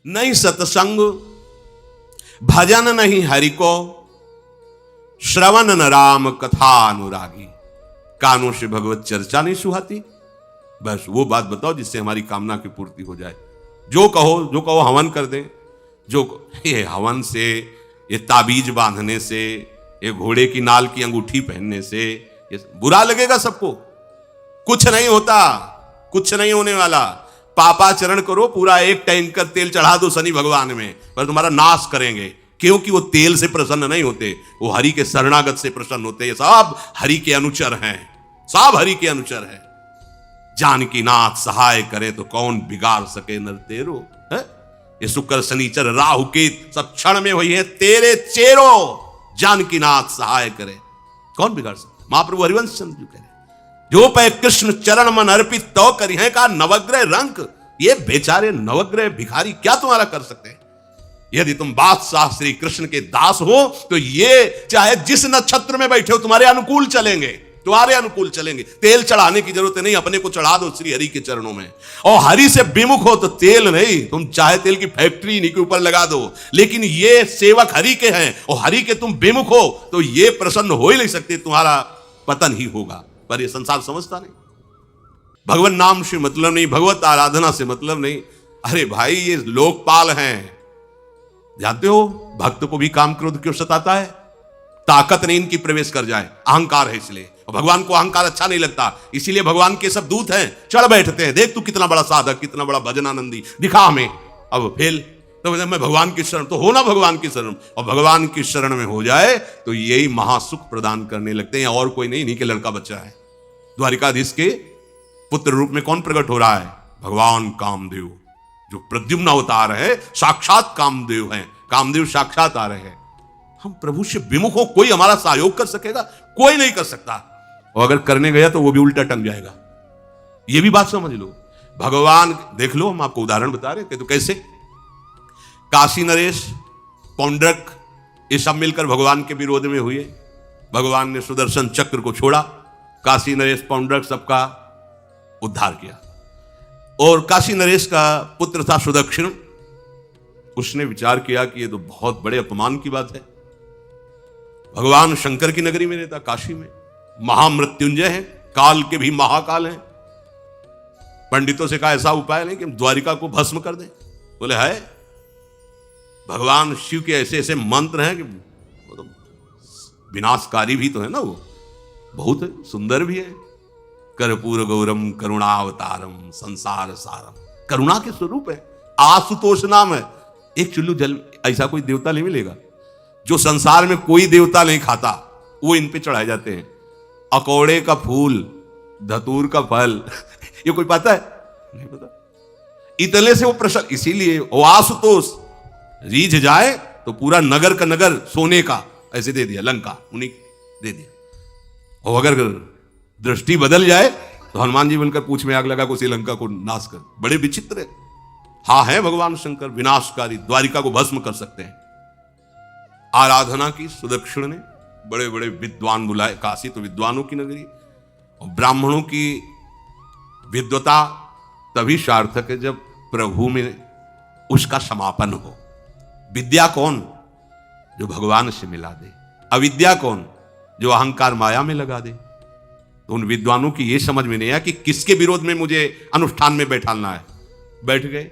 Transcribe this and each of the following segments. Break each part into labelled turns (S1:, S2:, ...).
S1: नहीं सत्संग, भजन नहीं हरि को, श्रवण न राम कथा अनुरागी। कानों से भगवत चर्चा नहीं सुहाती। बस वो बात बताओ जिससे हमारी कामना की पूर्ति हो जाए। जो कहो हवन कर दें। ये हवन से, ये ताबीज बांधने से, ये घोड़े की नाल की अंगूठी पहनने से ये बुरा लगेगा सबको। कुछ नहीं होता, कुछ नहीं होने वाला। पापाचरण करो, पूरा एक टैंकर तेल चढ़ा दो शनि भगवान में, पर तुम्हारा नाश करेंगे। क्योंकि वो तेल से प्रसन्न नहीं होते, वो हरि के शरणागत से प्रसन्न होते। ये सब हरि के अनुचर हैं, सब हरि के अनुचर हैं। जानकी नाथ सहाय करे तो कौन बिगाड़ सके नर तेरो। है ये शुक्र शनिचर राहु केत सब क्षण में हुई है तेरे चेरो। जानकी नाथ सहाय करे कौन बिगाड़ सके। महाप्रभु हरिवंश चंद्र जी कह रहे, जो पे कृष्ण चरण मन अर्पित तो करी है का नवग्रह रंक। ये बेचारे नवग्रह भिखारी क्या तुम्हारा कर सकते हैं। यदि तुम बादशाह श्री कृष्ण के दास हो तो ये चाहे जिस नक्षत्र में बैठे हो तुम्हारे अनुकूल चलेंगे, तुम्हारे अनुकूल चलेंगे। तेल चढ़ाने की जरूरत नहीं, अपने को चढ़ा दो श्री हरि के चरणों में। और हरि से विमुख हो तो तेल नहीं, तुम चाहे तेल की फैक्ट्री इन्हीं के ऊपर लगा दो। लेकिन ये सेवक हरि के हैं और हरि के तुम विमुख हो तो ये प्रसन्न हो ही नहीं सकते, तुम्हारा पतन ही होगा। पर ये संसार समझता नहीं। भगवान नाम से मतलब नहीं, भगवत आराधना से मतलब नहीं। अरे भाई ये लोकपाल हैं, जानते हो भक्त को भी काम क्रोध क्यों सताता है। ताकत नहीं इनकी प्रवेश कर जाए, अहंकार है इसलिए। और भगवान को अहंकार अच्छा नहीं लगता, इसीलिए भगवान के सब दूत हैं, चढ़ बैठते हैं। देख तू कितना बड़ा साधक, कितना बड़ा भजनानंदी, दिखा हमें। अब फेल तो मैं भगवान की शरण तो हो ना, भगवान की शरण। और भगवान की शरण में हो जाए तो यही महासुख प्रदान करने लगते हैं, और कोई नहीं, इन्हीं के लड़का बच्चा है। द्वारिकाधीश के पुत्र रूप में कौन प्रकट हो रहा है? भगवान कामदेव, जो प्रद्युम्न अवतार है, साक्षात कामदेव हैं। कामदेव साक्षात आ रहे हैं। हम प्रभु से विमुख हो, कोई हमारा सहयोग कर सकेगा? कोई नहीं कर सकता। और अगर करने गया तो वो भी उल्टा टंग जाएगा। ये भी बात समझ लो। भगवान देख लो, हम आपको उदाहरण बता रहे हैं तो कैसे काशी नरेश, पौंड्रक, ये सब मिलकर भगवान के विरोध में हुए। भगवान ने सुदर्शन चक्र को छोड़ा, काशी नरेश पौंड्रक सबका उद्धार किया। और काशी नरेश का पुत्र था सुदक्षिण। उसने विचार किया कि ये तो बहुत बड़े अपमान की बात है। भगवान शंकर की नगरी में रहता, काशी में महामृत्युंजय है, काल के भी महाकाल हैं। पंडितों से कहा ऐसा उपाय नहीं कि द्वारिका को भस्म कर दें। बोले है, भगवान शिव के ऐसे ऐसे मंत्र हैं कि वो तो विनाशकारी भी तो है ना, वो बहुत सुंदर भी है। कर्पूर गौरम करुणावतारम संसार सारम, करुणा के स्वरूप है। आशुतोष नाम है। एक चुल्लू जल ऐसा कोई देवता नहीं मिलेगा जो संसार में कोई देवता नहीं खाता, वो इन पे चढ़ाए जाते हैं। अकौड़े का फूल, धतूर का फल ये कोई पता है? नहीं पता। इतने से वो प्रसन्न, इसीलिए वो आशुतोष रीझ जाए तो पूरा नगर का नगर सोने का ऐसे दे दिया, लंका उन्हीं दे दिया। और अगर दृष्टि बदल जाए तो हनुमान जी बनकर पूछ में आग लगा को श्रीलंका को नाश कर। बड़े विचित्र है। हाँ है भगवान शंकर विनाशकारी, द्वारिका को भस्म कर सकते हैं। आराधना की सुदक्षिण ने, बड़े बड़े विद्वान बुलाए। काशी तो विद्वानों की नगरी, और ब्राह्मणों की विद्वता तभी सार्थक है जब प्रभु में उसका समापन हो। विद्या कौन? जो भगवान से मिला दे। अविद्या कौन? जो अहंकार माया में लगा दे। तो उन विद्वानों की यह समझ में नहीं आया कि किसके विरोध में मुझे अनुष्ठान में बैठाना है। बैठ गए,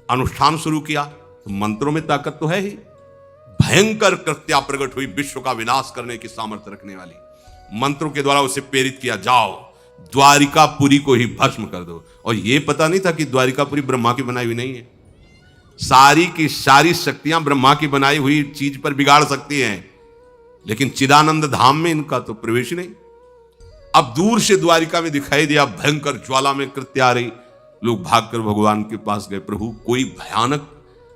S1: अनुष्ठान शुरू किया तो मंत्रों में ताकत तो है ही। भयंकर कृत्या प्रकट हुई, विश्व का विनाश करने की सामर्थ्य रखने वाली। मंत्रों के द्वारा उसे प्रेरित किया, जाओ द्वारिकापुरी को ही भस्म कर दो। और यह पता नहीं था कि द्वारिकापुरी ब्रह्मा की बनाई हुई नहीं है। सारी की सारी शक्तियां ब्रह्मा की बनाई हुई चीज पर बिगाड़ सकती हैं, लेकिन चिदानंद धाम में इनका तो प्रवेश नहीं। अब दूर से द्वारिका में दिखाई दिया, भयंकर ज्वाला में कृत्य आ रही। लोग भागकर भगवान के पास गए, प्रभु कोई भयानक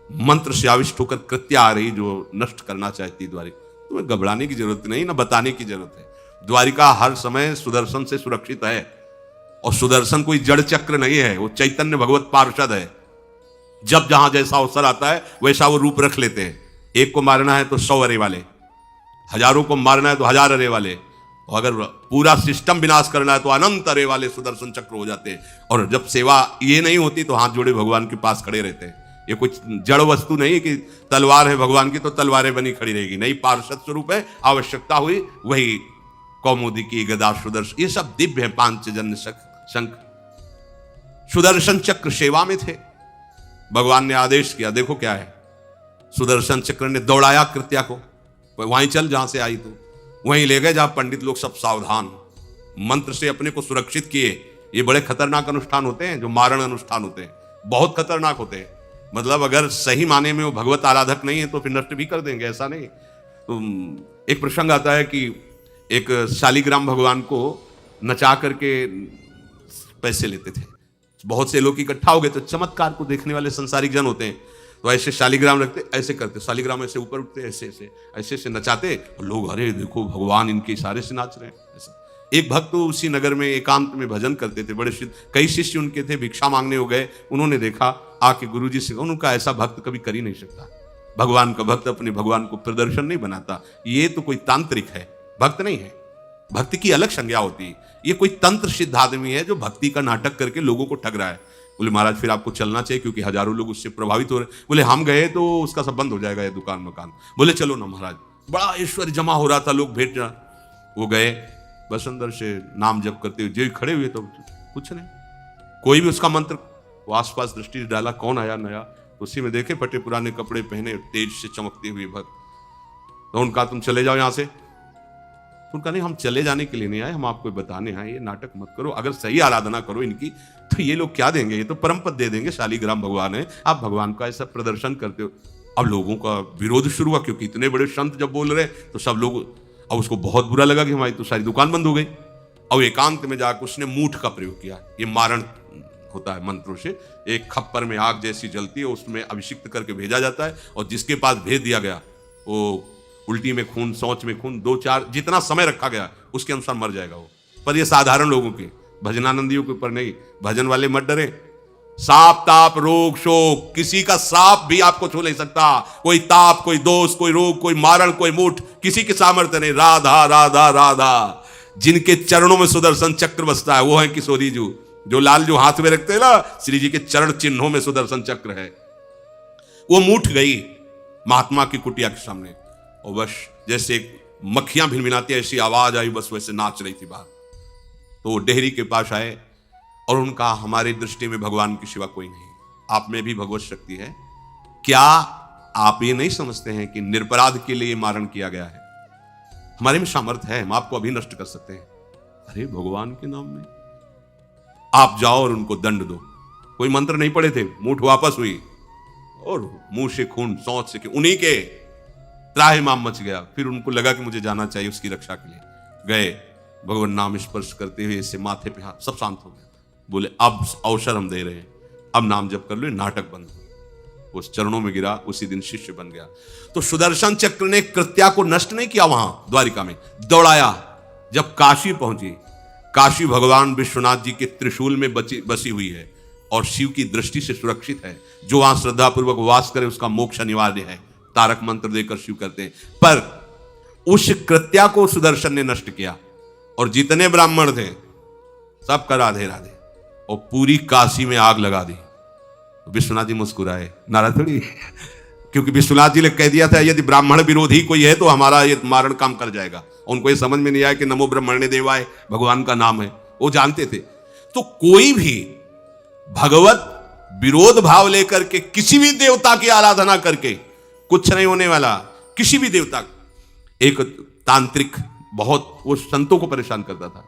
S1: मंत्र से आविष्ट होकर कृत्य आ रही जो नष्ट करना चाहती द्वारिका। तुम्हें घबराने की जरूरत नहीं, ना बताने की जरूरत है। द्वारिका हर समय सुदर्शन से सुरक्षित है। और सुदर्शन कोई जड़ चक्र नहीं है, वो चैतन्य भगवत पार्षद है। जब जहां जैसा अवसर आता है वैसा वो रूप रख लेते हैं। एक को मारना है तो 100 अरे वाले, हजारों को मारना है तो 1000 अरे वाले, और अगर पूरा सिस्टम विनाश करना है तो अनंत अरे वाले सुदर्शन चक्र हो जाते हैं। और जब सेवा ये नहीं होती तो हाथ जोड़े भगवान के पास खड़े रहते हैं। ये कुछ जड़ वस्तु नहीं है कि तलवार है भगवान की तो तलवारें बनी खड़ी रहेगी, नहीं, पार्षद स्वरूप है, आवश्यकता हुई वही कौमुदी की गदा सुदर्शन, ये सब दिव्य है। पांचजन्य शंख सुदर्शन चक्र सेवा में थे। भगवान ने आदेश किया, देखो क्या है, सुदर्शन चक्र ने दौड़ाया कृत्या को, वहीं चल जहां से आई तो वहीं ले गए जहां पंडित लोग सब सावधान मंत्र से अपने को सुरक्षित किए। ये बड़े खतरनाक अनुष्ठान होते हैं, जो मारण अनुष्ठान होते हैं, बहुत खतरनाक होते हैं। मतलब अगर सही माने में वो भगवत आराधक नहीं है तो फिर नष्ट भी कर देंगे, ऐसा नहीं। तो एक प्रसंग आता है कि एक शालिग्राम भगवान को नचा करके पैसे लेते थे। बहुत से लोग इकट्ठा हो गए, तो चमत्कार को देखने वाले संसारिक जन होते हैं, तो ऐसे शालिग्राम रखते, ऐसे करते, शालिग्राम ऐसे ऊपर उठते, ऐसे ऐसे ऐसे ऐसे नचाते, और लोग अरे देखो भगवान इनके इशारे से नाच रहे हैं। ऐसा एक भक्त तो उसी नगर में एकांत में भजन करते थे, बड़े कई शिष्य उनके थे, भिक्षा मांगने हो गए, उन्होंने देखा आके गुरुजी से, उनका ऐसा भक्त कभी कर ही नहीं सकता। भगवान का भक्त अपने भगवान को प्रदर्शन नहीं बनाता, ये तो कोई तांत्रिक है, भक्त नहीं है। भक्ति की अलग संज्ञा होती है। ये कोई तंत्र सिद्ध आदमी है जो भक्ति का नाटक करके लोगों को ठग रहा है। बोले महाराज फिर आपको चलना चाहिए क्योंकि हजारों लोग उससे प्रभावित हो रहे। बोले हम गए तो उसका सब बंद हो जाएगा, ये दुकान मकान। बोले चलो ना महाराज, बड़ा ऐश्वर्य जमा हो रहा था, लोग भेंट रहा। वो गए, बस अंदर से नाम जप करते हुए जो खड़े हुए, तो कुछ नहीं, कोई भी उसका मंत्र। वो आसपास दृष्टि डाला, कौन आया नया, उसी में देखे फटे पुराने कपड़े पहने, तेज से चमकते हुए भक्त। तो उनका तुम चले जाओ यहां से। उनका नहीं, हम चले जाने के लिए नहीं आए, हम आपको बताने आए, ये नाटक मत करो, अगर सही आराधना करो इनकी तो ये लोग क्या देंगे, ये तो परम पद दे देंगे, शालिग्राम भगवान है, आप भगवान का ऐसा प्रदर्शन करते हो। अब लोगों का विरोध शुरू हुआ, क्योंकि इतने बड़े संत जब बोल रहे तो सब लोग, अब उसको बहुत बुरा लगा कि हमारी तो सारी दुकान बंद हो गई। और एकांत में जाकर उसने मूठ का प्रयोग किया। ये मारण होता है मंत्रों से, एक खप्पर में आग जैसी जलती है, उसमें अभिषिक्त करके भेजा जाता है, और जिसके पास भेज दिया गया वो उल्टी में खून, शौच में खून, 2-4 जितना समय रखा गया उसके अनुसार मर जाएगा वो। पर ये साधारण लोगों के, भजनानंदियों के ऊपर नहीं। भजन वाले मत डरे, साप ताप रोग शोक, किसी का सांप भी आपको छू नहीं सकता। कोई ताप, कोई दोष, कोई रोग, कोई मारण, कोई मूठ, किसी के सामर्थ्य नहीं। राधा राधा राधा, जिनके चरणों में सुदर्शन चक्र बसता है वो है किशोरी जी, जो लाल जो हाथ में रखते हैं ना, श्री जी के चरण चिन्हों में सुदर्शन चक्र है। वो मूठ गई महात्मा की कुटिया के सामने, और बस जैसे मक्खियां भिनभिनाती ऐसी आवाज आई, बस वैसे नाच रही थी बाहर। तो वो डेहरी के पास आए और उनका, हमारी दृष्टि में भगवान की सिवा कोई नहीं, आप में भी भगवत शक्ति है, क्या आप ये नहीं समझते हैं कि निरपराध के लिए मारण किया गया है? हमारे में सामर्थ्य है, हम आपको अभी नष्ट कर सकते हैं। अरे भगवान के नाम में आप जाओ और उनको दंड दो। कोई मंत्र नहीं पड़े थे, मूठ वापस हुई और मुंह से खून, सोच से, उन्हीं के त्राहिमाम मच गया। फिर उनको लगा कि मुझे जाना चाहिए उसकी रक्षा के लिए, गए, भगवान नाम स्पर्श करते हुए इसे माथे पे हाथ, सब शांत हो गया। बोले अब अवसर हम दे रहे हैं, अब नाम जप कर लो, नाटक बंद। उस चरणों में गिरा, उसी दिन शिष्य बन गया। तो सुदर्शन चक्र ने कृत्या को नष्ट नहीं किया, वहां द्वारिका में दौड़ाया। जब काशी पहुंची, काशी भगवान विश्वनाथ जी के त्रिशूल में बसी हुई है और शिव की दृष्टि से सुरक्षित है। जो वहां श्रद्धापूर्वक वास करे उसका मोक्ष अनिवार्य है, तारक मंत्र देकर शिव करते हैं। पर उस कृत्या को सुदर्शन ने नष्ट किया, और जितने ब्राह्मण थे सबका राधे राधे, और पूरी काशी में आग लगा दी। विश्वनाथ जी मुस्कुराए, नाराज थोड़ी, क्योंकि विश्वनाथ जी ने कह दिया था यदि ब्राह्मण विरोधी कोई है तो हमारा ये मारण काम कर जाएगा। उनको ये समझ में नहीं आया कि नमो ब्रह्मण्य देवाय भगवान का नाम है, वो जानते थे। तो कोई भी भगवत विरोध भाव लेकर के किसी भी देवता की आराधना करके कुछ नहीं होने वाला। किसी भी देवता, एक तांत्रिक बहुत वो संतों को परेशान करता था,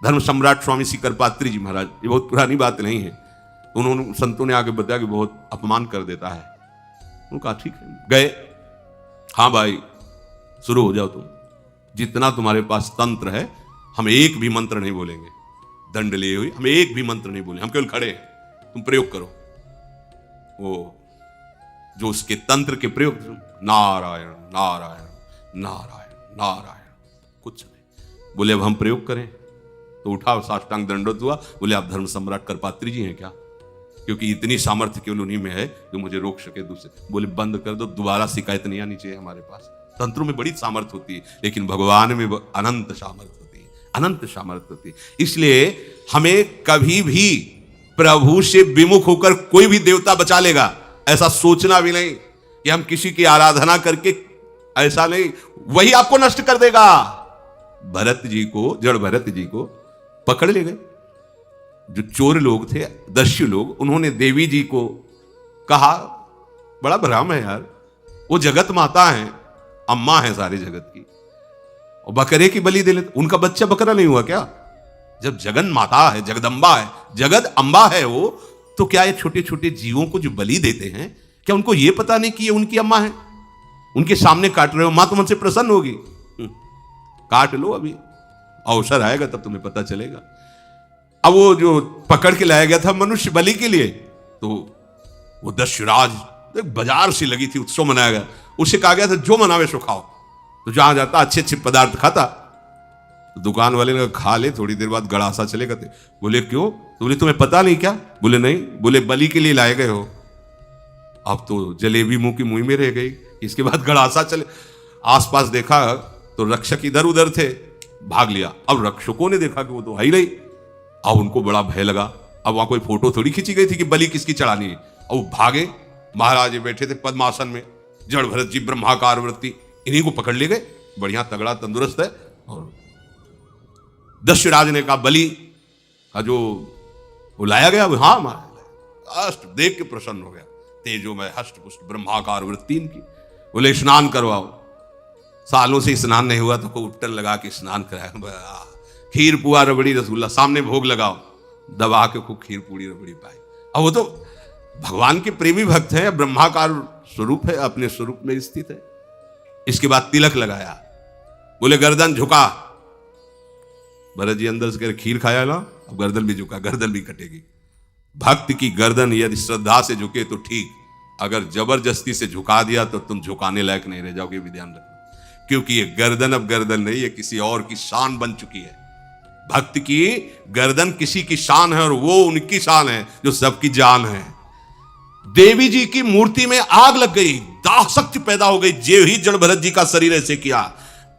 S1: धर्म सम्राट स्वामी श्री करपात्री जी महाराज, ये बहुत पुरानी बात नहीं है। उन्होंने, संतों ने आगे बताया कि बहुत अपमान कर देता है। उन्होंने कहा ठीक है, गए, हाँ भाई शुरू हो जाओ तुम, जितना तुम्हारे पास तंत्र है, हम एक भी मंत्र नहीं बोलेंगे। दंड लिए हुई, हम एक भी मंत्र नहीं बोले, हम केवल खड़े हैं, तुम प्रयोग करो। वो जो उसके तंत्र के प्रयोग, नारायण नारायण नारायण नारायण, कुछ नहीं बोले। अब हम प्रयोग करें तो उठा, साष्टांग दंडवत हुआ। बोले आप धर्म सम्राट करपात्री जी हैं क्या? क्योंकि इतनी सामर्थ्य केवल उन्हीं में है जो मुझे रोक सके दूसरे। बोले बंद कर दो, दोबारा शिकायत नहीं आनी चाहिए हमारे पास। तंत्रों में बड़ी सामर्थ्य होती है, लेकिन भगवान में अनंत सामर्थ्य होती है, अनंत सामर्थ्य होती है। इसलिए हमें कभी भी प्रभु से विमुख होकर कोई भी देवता बचा लेगा, ऐसा सोचना भी नहीं कि हम किसी की आराधना करके, ऐसा नहीं, वही आपको नष्ट कर देगा। भरत जी को, जड़ भरत जी को पकड़ ले गए जो चोर लोग थे, दस्यु लोग। उन्होंने देवी जी को कहा, बड़ा भ्रम है यार, वो जगत माता है, अम्मा है सारे जगत की, और बकरे की बलि दे लेते, उनका बच्चा बकरा नहीं हुआ क्या? जब जगन माता है, जगदम्बा है, जगद अम्बा है वो, तो क्या ये छोटे छोटे जीवों को जो बलि देते हैं, क्या उनको ये पता नहीं कि ये उनकी अम्मा है? उनके सामने काट रहे हो, मां तो मुझसे प्रसन्न होगी। काट लो, अभी अवसर आएगा तब तुम्हें पता चलेगा। अब वो जो पकड़ के लाया गया था मनुष्य बलि के लिए, तो वो दस्युराज, बाजार सी लगी थी, उत्सव मनाया गया, उससे कहा गया था जो मनावे सो खाओ। तो जहां जाता अच्छे अच्छे पदार्थ खाता, तो दुकान वाले ने खा ले, थोड़ी देर बाद गड़ासा चलेगा। बोले क्यों? तो बोले तुम्हें पता नहीं क्या? बोले नहीं। बोले बलि के लिए लाए गए हो। अब तो जलेबी मुंह की मुंह में रह गई। इसके बाद गड़ासा चले, आसपास देखा तो रक्षक इधर उधर थे, भाग लिया। अब रक्षकों ने देखा कि वो तो है ही नहीं, अब उनको बड़ा भय लगा। अब वहां कोई फोटो थोड़ी खींची गई थी कि बलि किसकी चढ़ानी है। अब वो भागे, महाराज बैठे थे पद्मासन में, जड़ भरत जी ब्रह्माकार वृत्ति, इन्हीं को पकड़ ले गए, बढ़िया तगड़ा तंदुरुस्त है। और दस्युराज ने कहा बलि का जो वो लाया गया, हाँ मारा, अष्ट देख के प्रसन्न हो गया, तेजो में हष्ट पुष्ट ब्रह्माकार वृत्ति इनकी। बोले स्नान करवाओ। सालों से स्नान नहीं हुआ तो को उपटन लगा के स्नान कराया। खीर पुआ रबड़ी रसगुल्ला सामने भोग लगाओ, दबा के खूब खीर पूरी रबड़ी पाई। अब वो तो भगवान के प्रेमी भक्त है, ब्रह्माकार स्वरूप है, अपने स्वरूप में स्थित है। इसके बाद तिलक लगाया, बोले गर्दन झुका। भरत जी अंदर से कह रहे खीर खाया ना, अब गर्दन भी झुका, गर्दन भी कटेगी। भक्त की गर्दन यदि श्रद्धा से झुके तो ठीक, अगर जबरदस्ती से झुका दिया तो तुम झुकाने लायक नहीं रह जाओगे, भी ध्यान रखना। क्योंकि ये गर्दन अब गर्दन नहीं, ये किसी और की शान बन चुकी है। भक्त की गर्दन किसी की शान है, और वो उनकी शान है जो सबकी जान है। देवी जी की मूर्ति में आग लग गई, दाह शक्ति पैदा हो गई। जे ही जड़ भरत जी का शरीर ऐसे किया,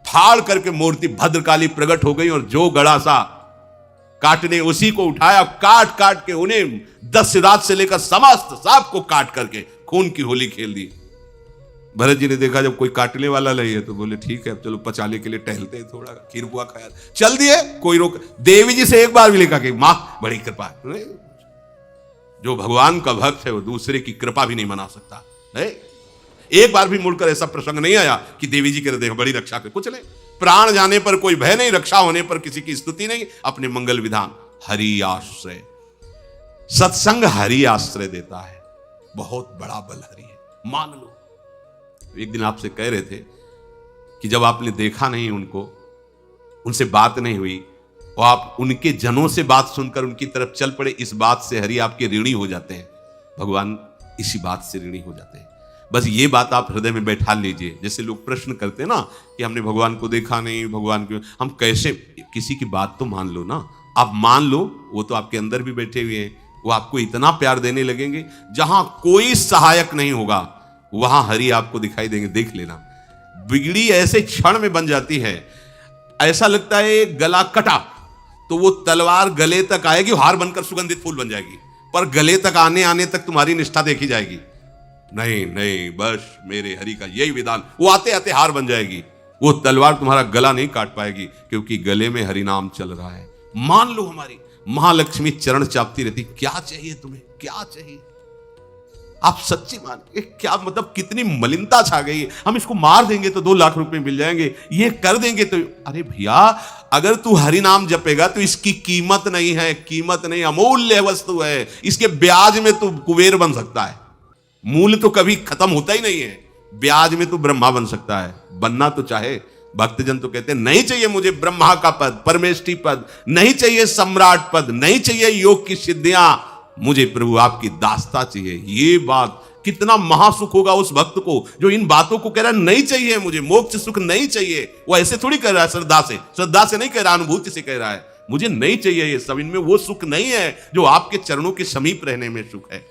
S1: फाड़ करके मूर्ति भद्रकाली प्रकट हो गई, और जो गड़ासा काटने उसी को उठाया, काट काट के उन्हें दस्युराज से लेकर समस्त सबको काट करके खून की होली खेल दी। भरत जी ने देखा जब कोई काटने वाला नहीं है, तो बोले ठीक है, अब चलो पचाने के लिए टहलते हैं, थोड़ा खीर पुआ खाया, चल दिए, कोई रोक। देवी जी से एक बार भी लिखा कि मां बड़ी कृपा है। जो भगवान का भक्त है वो दूसरे की कृपा भी नहीं मना सकता है। एक बार भी मुड़कर ऐसा प्रसंग नहीं आया कि देवी जी के हृदय बड़ी रक्षा कर, कुछ नहीं। प्राण जाने पर कोई भय नहीं, रक्षा होने पर किसी की स्तुति नहीं, अपने मंगल विधान। हरि आश्रय, सत्संग हरि आश्रय देता है, बहुत बड़ा बल हरि है, मान लो। एक दिन आपसे कह रहे थे कि जब आपने देखा नहीं उनको, उनसे बात नहीं हुई, और आप उनके जनों से बात सुनकर उनकी तरफ चल पड़े, इस बात से हरि आपके ऋणी हो जाते हैं। भगवान इसी बात से ऋणी हो जाते हैं। बस ये बात आप हृदय में बैठा लीजिए। जैसे लोग प्रश्न करते हैं ना कि हमने भगवान को देखा नहीं, भगवान को हम कैसे, किसी की बात तो मान लो ना। आप मान लो, वो तो आपके अंदर भी बैठे हुए हैं, वो आपको इतना प्यार देने लगेंगे। जहां कोई सहायक नहीं होगा वहां हरि आपको दिखाई देंगे, देख लेना। बिगड़ी ऐसे क्षण में बन जाती है, ऐसा लगता है गला कटा तो वो तलवार गले तक आएगी, हार बनकर सुगंधित फूल बन जाएगी, पर गले तक आने आने तक तुम्हारी निष्ठा देखी जाएगी। नहीं नहीं, बस मेरे हरि का यही विधान, वो आते आते हार बन जाएगी, वो तलवार तुम्हारा गला नहीं काट पाएगी, क्योंकि गले में हरि नाम चल रहा है। मान लो हमारी महालक्ष्मी चरण चापती रहती, क्या चाहिए तुम्हें, क्या चाहिए? आप सच्ची मान, क्या मतलब कितनी मलिनता छा गई है। हम इसको मार देंगे तो 2 लाख रुपए मिल जाएंगे, ये कर देंगे तो, अरे भैया अगर तू हरि नाम जपेगा तो इसकी कीमत नहीं है, कीमत नहीं, अमूल्य वस्तु है। इसके ब्याज में तू कुबेर बन सकता है, मूल्य तो कभी खत्म होता ही नहीं है। ब्याज में तू ब्रह्मा बन सकता है, बनना तो चाहे। भक्तजन तो कहते हैं नहीं चाहिए मुझे ब्रह्मा का पद, परमेष्ठी पद, नहीं चाहिए सम्राट पद, नहीं चाहिए योग की सिद्धियां, मुझे प्रभु आपकी दास्ता चाहिए। ये बात कितना महासुख होगा उस भक्त को जो इन बातों को कह रहा है, नहीं चाहिए मुझे मोक्ष सुख नहीं चाहिए। वो ऐसे थोड़ी कह रहा है, श्रद्धा से नहीं कह रहा, अनुभूति से कह रहा है, मुझे नहीं चाहिए ये सब। इनमें वो सुख नहीं है जो आपके चरणों के समीप रहने में सुख है।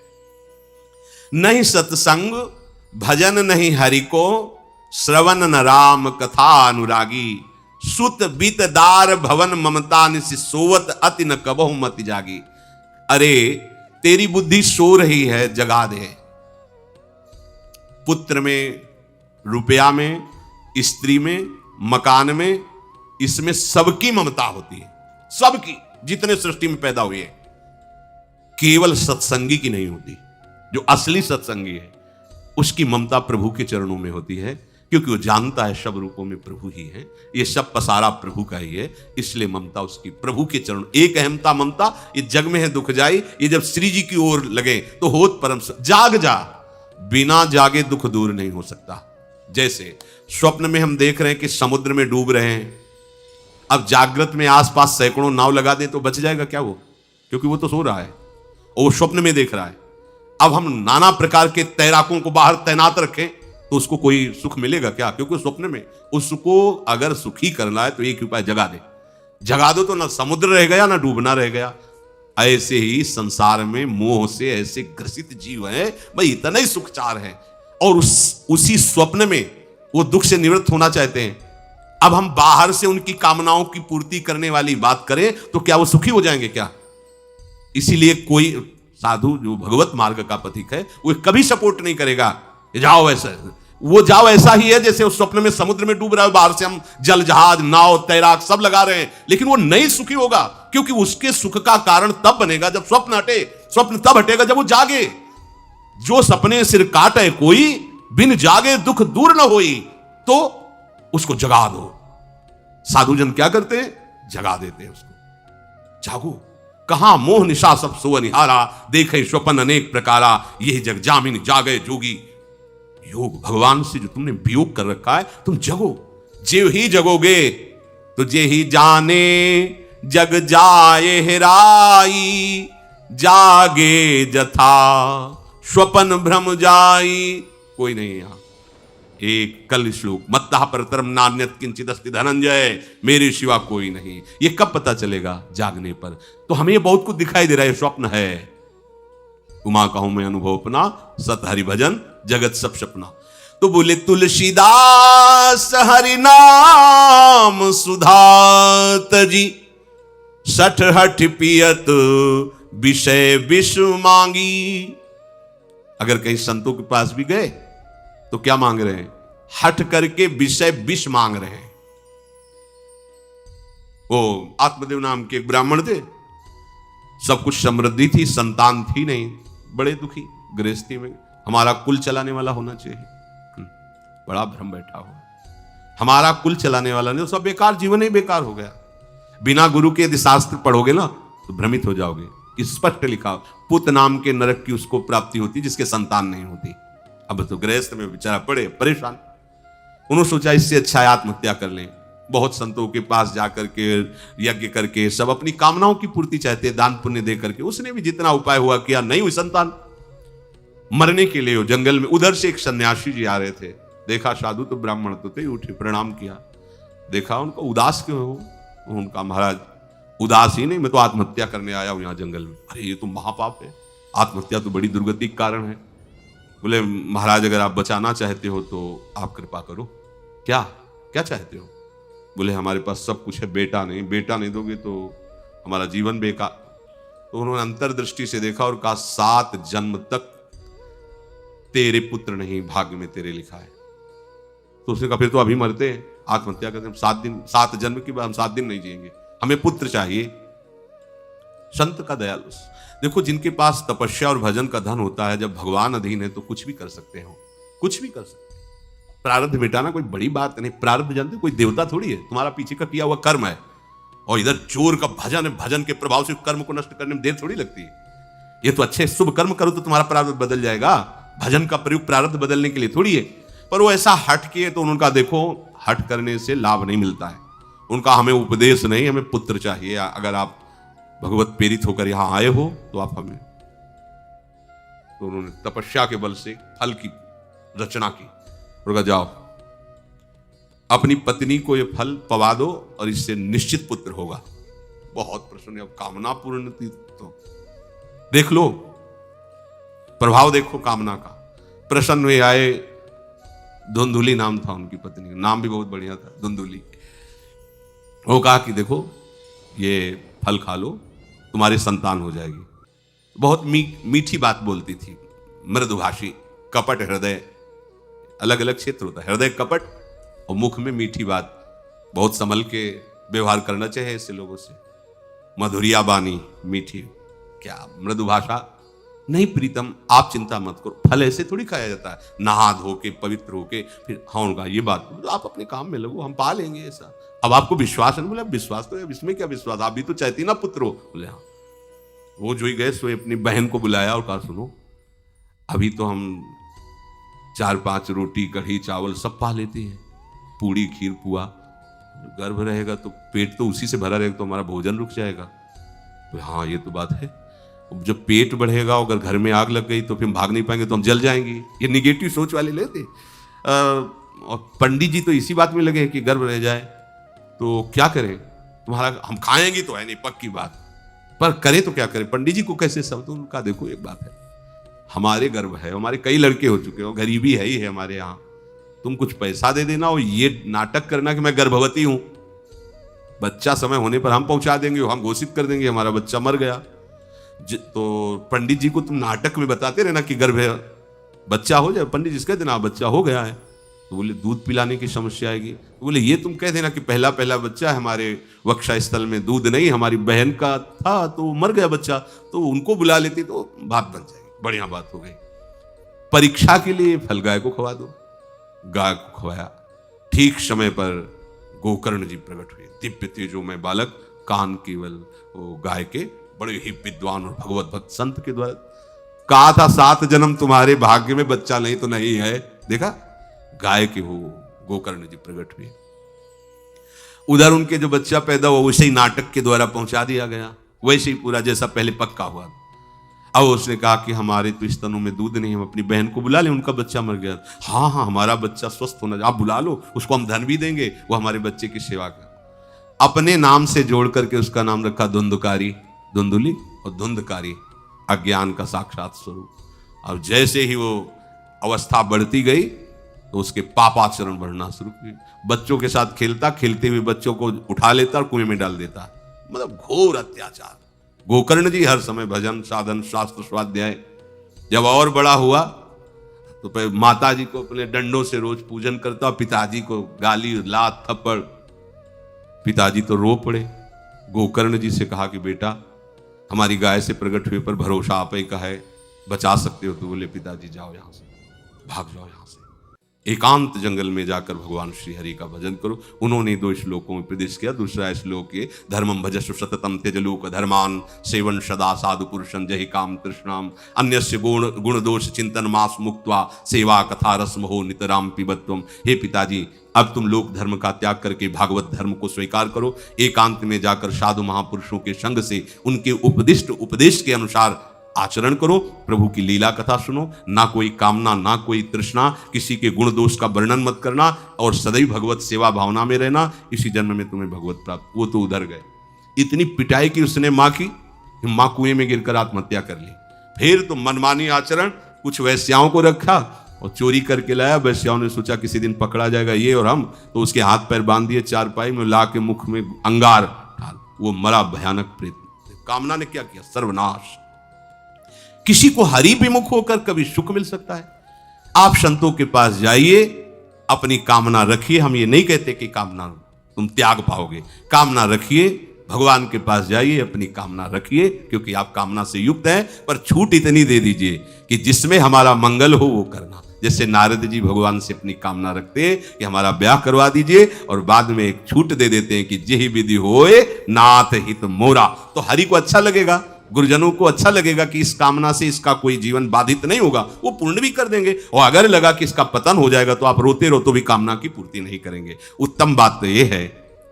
S1: नहीं सत्संग भजन नहीं हरि को, श्रवण न राम कथा अनुरागी। सुत बीतदार भवन ममता निसि सोवत अति न कबहु मति जागी। अरे तेरी बुद्धि सो रही है, जगा दे। पुत्र में, रुपया में, स्त्री में, मकान में, इसमें सबकी ममता होती है, सबकी, जितने सृष्टि में पैदा हुए हैं। केवल सत्संगी की नहीं होती। जो असली सत्संगी है उसकी ममता प्रभु के चरणों में होती है, क्योंकि वो जानता है सब रूपों में प्रभु ही है, ये सब पसारा प्रभु का ही है, इसलिए ममता उसकी प्रभु के चरण। एक अहमता ममता, ये जग में है दुख जाई, ये जब श्री जी की ओर लगे तो होत परम। जाग जा, बिना जागे दुख दूर नहीं हो सकता। जैसे स्वप्न में हम देख रहे हैं कि समुद्र में डूब रहे हैं, अब जागृत में आसपास सैकड़ों नाव लगा दे तो बच जाएगा क्या वो? क्योंकि वो तो सो रहा है और वो स्वप्न में देख रहा है। अब हम नाना प्रकार के तैराकों को बाहर तैनात रखें तो उसको कोई सुख मिलेगा क्या? क्योंकि स्वप्न में उसको अगर सुखी करना है तो एक उपाय, जगा दे। जगा दो तो ना समुद्र रह गया ना डूबना रह गया। ऐसे ही संसार में मोह से ऐसे ग्रसित जीव है, भाई इतना ही सुखचार है, और उसी स्वप्न में वो दुख से निवृत्त होना चाहते हैं। अब हम बाहर से उनकी कामनाओं की पूर्ति करने वाली बात करें तो क्या वो सुखी हो जाएंगे क्या? इसीलिए कोई साधु जो भगवत मार्ग का पथिक है वो कभी सपोर्ट नहीं करेगा जाओ ऐसा। वो जाओ ऐसा ही है जैसे उस स्वप्न में समुद्र में डूब रहा है, बाहर से हम जल जहाज, नाव, तैराक सब लगा रहे हैं, लेकिन वो नहीं सुखी होगा, क्योंकि उसके सुख का कारण तब बनेगा जब स्वप्न हटे। स्वप्न तब हटेगा जब वो जागे। जो सपने सिर काटे कोई, बिन जागे दुख दूर न होई, तो उसको जगा दो। साधुजन क्या करते हैं? जगा देते हैं उसको। जागो, कहां मोह निशा सब सो निहारा, देखे स्वपन अनेक प्रकारा, यही जग जामिन जागे जोगी। योग भगवान से जो तुमने वियोग कर रखा है, तुम जगो। जे ही जगोगे तो जे ही जाने जग जाए हेराई, जागे जथा स्वपन भ्रम जाई। कोई नहीं यहां। एक कल श्लोक, मत्तः परतरम नान्यत् किंचित् अस्ति धनंजय, मेरे सिवा कोई नहीं। ये कब पता चलेगा? जागने पर। तो हमें ये बहुत कुछ दिखाई दे रहा है, स्वप्न है। उमा कहूं मैं अनुभव अपना, सत हरि भजन जगत सब सपना। तो बोले तुलसीदास हरि नाम सुधा तजी, सठ हठ पियत विषय विष मांगी। अगर कहीं संतों के पास भी गए तो क्या मांग रहे हैं? हट करके विषय विष मांग रहे हैं। वो आत्मदेव नाम के एक ब्राह्मण थे, सब कुछ समृद्धि थी, संतान थी नहीं, बड़े दुखी गृहस्थी में। हमारा कुल चलाने वाला होना चाहिए। बड़ा भ्रम बैठा हुआ, हमारा कुल चलाने वाला नहीं, तो सब बेकार, जीवन ही बेकार हो गया। बिना गुरु के यदि शास्त्र पढ़ोगे ना तो भ्रमित हो जाओगे। स्पष्ट लिखा, पुत नाम के नरक की उसको प्राप्ति होती जिसके संतान नहीं होती। अब तो गृहस्थ में बेचारा पड़े परेशान। उन्होंने सोचा इससे अच्छा है आत्महत्या कर लें। बहुत संतों के पास जाकर के यज्ञ करके सब अपनी कामनाओं की पूर्ति चाहते, दान पुण्य दे करके। उसने भी जितना उपाय हुआ किया, नहीं हुई संतान। मरने के लिए जंगल में, उधर से एक सन्यासी जी आ रहे थे, देखा साधु तो ब्राह्मण तो थे, उठे प्रणाम किया, देखा उनको उदास क्यों हो? उनका महाराज उदास ही नहीं, मैं तो आत्महत्या करने आया हूं यहाँ जंगल में। अरे ये तो महापाप है, आत्महत्या तो बड़ी दुर्गति का कारण है। बोले महाराज अगर आप बचाना चाहते हो तो आप कृपा करो। क्या क्या चाहते हो? बोले हमारे पास सब कुछ है, बेटा नहीं, बेटा नहीं दोगे तो हमारा जीवन बेकार। तो उन्होंने अंतर्दृष्टि से देखा और कहा 7 जन्म तक तेरे पुत्र नहीं भाग्य में तेरे लिखा है। तो उसने कहा फिर तो अभी मरते हैं, आत्महत्या करते हैं, 7 जन्म की बात, हम 7 दिन नहीं जिएंगे, हमें पुत्र चाहिए। संत का दयालु। देखो जिनके पास तपस्या और भजन का धन होता है, जब भगवान अधीन है तो कुछ भी कर सकते हो, कुछ भी कर सकते हैं। प्रारब्ध मिटाना कोई बड़ी बात नहीं। प्रारब्ध जानते कोई देवता थोड़ी है, तुम्हारा पीछे का किया हुआ कर्म है। और इधर चोर का भजन है, भजन के प्रभाव से कर्म को नष्ट करने में देर थोड़ी लगती है। ये तो अच्छे शुभ कर्म करो तो तुम्हारा प्रारब्ध बदल जाएगा। भजन का प्रयोग प्रारब्ध बदलने के लिए थोड़ी है। पर वो ऐसा हट किए तो उनका देखो, हट करने से लाभ नहीं मिलता है। उनका हमें उपदेश नहीं, हमें पुत्र चाहिए। अगर आप भगवत प्रेरित होकर यहां आए हो तो आप हमें। तो उन्होंने तपस्या के बल से फल की रचना की और कहा जाओ अपनी पत्नी को ये फल पवा दो और इससे निश्चित पुत्र होगा। बहुत प्रसन्न, अब कामना पूर्ण थी तो देख लो, प्रभाव देखो कामना का। प्रसन्न हुए आए। धुंधुली नाम था उनकी पत्नी का, नाम भी बहुत बढ़िया था, धुंधुली। वो कहा कि देखो ये फल खा लो, तुम्हारी संतान हो जाएगी। बहुत मीठी बात बोलती थी, मृदुभाषी, कपट हृदय, अलग अलग क्षेत्र होता है। हृदय कपट और मुख में मीठी बात। बहुत संभल के व्यवहार करना चाहिए ऐसे लोगों से। मधुरिया बानी मीठी, क्या मृदु भाषा नहीं प्रीतम। आप चिंता मत करो, फल ऐसे थोड़ी खाया जाता है, नहा धो के पवित्र होके फिर। हाँ उनका ये बात, तो आप अपने काम में लगो, हम पा लेंगे ऐसा। अब आपको विश्वास है? बोले विश्वास तो है, इसमें क्या विश्वास, आप भी तो चाहती ना पुत्र हो। बोले हाँ। वो जो ही गए सो अपनी बहन को बुलाया और कहा सुनो, अभी तो हम 4-5 रोटी कढ़ी चावल सब पा लेते हैं, पूड़ी खीर पुआ। गर्भ रहेगा तो पेट तो उसी से भरा रहेगा, तो हमारा भोजन रुक जाएगा। तो हाँ ये तो बात है, जब पेट बढ़ेगा अगर घर में आग लग गई तो फिर हम भाग नहीं पाएंगे, तो हम जल जाएंगे। ये निगेटिव सोच वाले लेते। और पंडित जी तो इसी बात में लगे कि गर्भ रह जाए तो क्या करें, तुम्हारा हम खाएंगे तो है नहीं पक्की बात, पर करें तो क्या करें। पंडित जी को कैसे सब, तो उनका देखो एक बात है, हमारे गर्भ है, हमारे कई लड़के हो चुके हो, गरीबी है ही है हमारे यहाँ, तुम कुछ पैसा दे देना और ये नाटक करना कि मैं गर्भवती हूं, बच्चा समय होने पर हम पहुंचा देंगे, हम घोषित कर देंगे हमारा बच्चा मर गया। तो पंडित जी को तुम नाटक में बताते रहना कि गर्भ है, बच्चा हो जाए। पंडित जी कह देना बच्चा हो गया है, तो बोले दूध पिलाने की समस्या आएगी। तो बोले ये तुम कह देना कि पहला पहला बच्चा है, हमारे वक्षा स्थल में दूध नहीं, हमारी बहन का था तो मर गया बच्चा, तो उनको बुला लेती तो बात बन जाएगी, बढ़िया बात हो गई। परीक्षा के लिए फल गाय को खवा दो। गाय को खवाया, ठीक समय पर गोकर्ण जी प्रकट हुए, दिव्य तेजोमय बालक, कान केवल वो गाय के, बड़े ही विद्वान और भगवत भक्त संत के द्वारा। कहा था 7 जन्म तुम्हारे भाग्य में, बच्चा नहीं तो नहीं है, देखा गाय के हो गोकर्ण जी प्रकट हुए। उधर उनके जो बच्चा पैदा हुआ वैसे ही नाटक के द्वारा पहुंचा दिया गया, वैसे ही पूरा जैसा पहले पक्का हुआ। अब उसने कहा कि हमारे तो इस तनु में दूध नहीं, हम अपनी बहन को बुला लें, उनका बच्चा मर गया। हाँ हाँ हमारा बच्चा स्वस्थ होना, आप बुला लो उसको, हम धन भी देंगे, वो हमारे बच्चे की सेवा कर। अपने नाम से जोड़ करके उसका नाम रखा धुंधकारी, धुंधुली और धुंधकारी, अज्ञान का साक्षात स्वरूप। और जैसे ही वो अवस्था बढ़ती गई तो उसके पापाचरण बढ़ना शुरू किए। बच्चों के साथ खेलता, खेलते हुए बच्चों को उठा लेता और कुएं में डाल देता, मतलब घोर अत्याचार। गोकर्ण जी हर समय भजन साधन शास्त्र स्वाध्याय। जब और बड़ा हुआ तो माता जी को अपने डंडों से रोज पूजन करता, पिताजी को गाली लात थप्पड़। पिताजी तो रो पड़े। गोकर्ण जी से कहा कि बेटा हमारी गाय से प्रकट हुए पर भरोसा आप ही का है, बचा सकते हो। तो बोले पिताजी जाओ यहां से, भाग जाओ यहां से, एकांत जंगल में जाकर भगवान श्री हरि का भजन करो। उन्होंने 2 श्लोकों में प्रदेश किया। दूसरा श्लोक ये, धर्मम भजस्व सततम त्यजलोक धर्मान सेवन सदा साधु पुरुषं जहि काम तृष्णाम अन्यस्य गुण दोष चिंतन मास मुक्त्वा सेवा कथा रस्म हो नितराम पिबत्वम। हे पिताजी अब तुम लोक धर्म का त्याग करके भागवत धर्म को स्वीकार करो, एकांत में जाकर साधु महापुरुषों के संग से उनके उपदिष्ट उपदेश के अनुसार आचरण करो, प्रभु की लीला कथा सुनो, ना कोई कामना ना कोई तृष्णा, किसी के गुण दोष का वर्णन मत करना और सदैव भगवत सेवा भावना में रहना, इसी जन्म में तुम्हें भगवत प्राप्त। वो तो उधर गए, इतनी पिटाई की उसने माँ की, माँ कुएं में गिरकर आत्महत्या कर ली। फिर तो मनमानी आचरण, कुछ वैश्याओं को रखा और चोरी करके लाया। वैश्याओं ने सोचा किसी दिन पकड़ा जाएगा ये और हम, तो उसके हाथ पैर बांध दिए, चारपाई में ला के मुख में अंगार डाल, वो मरा भयानक प्रेत। कामना ने क्या किया, सर्वनाश। किसी को हरि विमुख होकर कभी सुख मिल सकता है? आप संतों के पास जाइए, अपनी कामना रखिए। हम ये नहीं कहते कि कामना तुम त्याग पाओगे, कामना रखिए, भगवान के पास जाइए, अपनी कामना रखिए, क्योंकि आप कामना से युक्त हैं। पर छूट इतनी दे दीजिए कि जिसमें हमारा मंगल हो वो करना। जैसे नारद जी भगवान से अपनी कामना रखते हैं कि हमारा ब्याह करवा दीजिए, और बाद में एक छूट दे देते हैं कि जेहि विधि होए नाथ हित मोरा। तो हरि को अच्छा लगेगा, गुरुजनों को अच्छा लगेगा कि इस कामना से इसका कोई जीवन बाधित नहीं होगा, वो पूर्ण भी कर देंगे। और अगर लगा कि इसका पतन हो जाएगा तो आप रोते रहो तो भी कामना की पूर्ति नहीं करेंगे। उत्तम बात तो यह है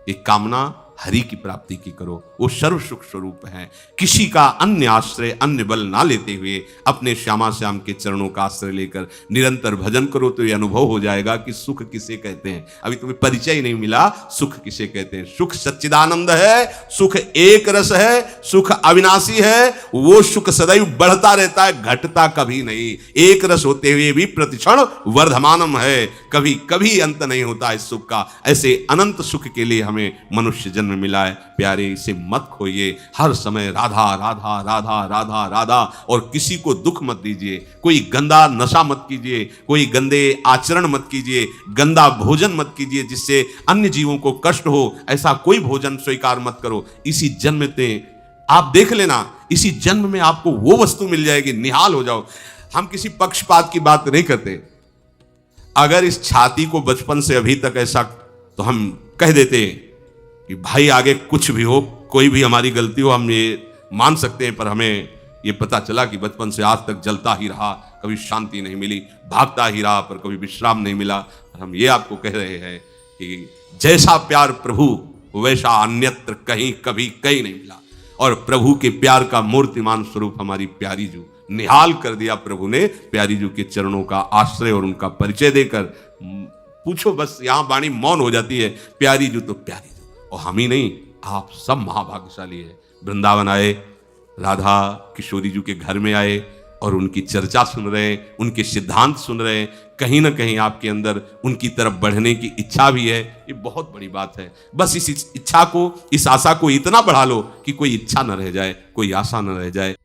S1: कि कामना हरि की प्राप्ति की करो, वो सर्व सुख स्वरूप है। किसी का अन्य आश्रय अन्य बल ना लेते हुए अपने श्यामा श्याम के चरणों का आश्रय लेकर निरंतर भजन करो तो ये अनुभव हो जाएगा कि सुख किसे कहते हैं। अभी तुम्हें परिचय ही नहीं मिला, सुख किसे कहते हैं। सुख सच्चिदानंद है, सुख एक रस है, सुख अविनाशी है। वो सुख सदैव बढ़ता रहता है, घटता कभी नहीं। एक रस होते हुए भी प्रतिक्षण वर्धमानम है, कभी कभी अंत नहीं होता इस सुख का। ऐसे अनंत सुख के लिए हमें मनुष्य जन्म जन्म मिला है, प्यारे इसे मत खोइए। हर समय राधा राधा राधा राधा राधा, और किसी को दुख मत दीजिए। कोई गंदा नशा मत कीजिए, कोई गंदे आचरण मत कीजिए, गंदा भोजन मत कीजिए जिससे अन्य जीवों को कष्ट हो। ऐसा कोई भोजन स्वीकार मत करो। इसी जन्म में आप देख लेना, इसी जन्म में आपको वो वस्तु मिल जाएगी, निहाल हो जाओ। हम किसी पक्षपात की बात नहीं करते। अगर इस छाती को बचपन से अभी तक ऐसा, तो हम कह देते कि भाई आगे कुछ भी हो, कोई भी हमारी गलती हो, हम ये मान सकते हैं। पर हमें ये पता चला कि बचपन से आज तक जलता ही रहा, कभी शांति नहीं मिली, भागता ही रहा, पर कभी विश्राम नहीं मिला। और हम ये आपको कह रहे हैं कि जैसा प्यार प्रभु, वैसा अन्यत्र कहीं कभी कहीं नहीं मिला। और प्रभु के प्यार का मूर्तिमान स्वरूप हमारी प्यारी जू, निहाल कर दिया प्रभु ने प्यारी जू के चरणों का आश्रय और उनका परिचय देकर। पूछो बस, यहां वाणी मौन हो जाती है। प्यारी जू तो प्यारी जू, और हम ही नहीं, आप सब महाभाग्यशाली है। वृंदावन आए, राधा किशोरी जू के घर में आए और उनकी चर्चा सुन रहे हैं, उनके सिद्धांत सुन रहे हैं। कहीं ना कहीं आपके अंदर उनकी तरफ बढ़ने की इच्छा भी है। ये बहुत बड़ी बात है। बस इस इच्छा को, इस आशा को इतना बढ़ा लो कि कोई इच्छा न रह जाए, कोई आशा न रह जाए।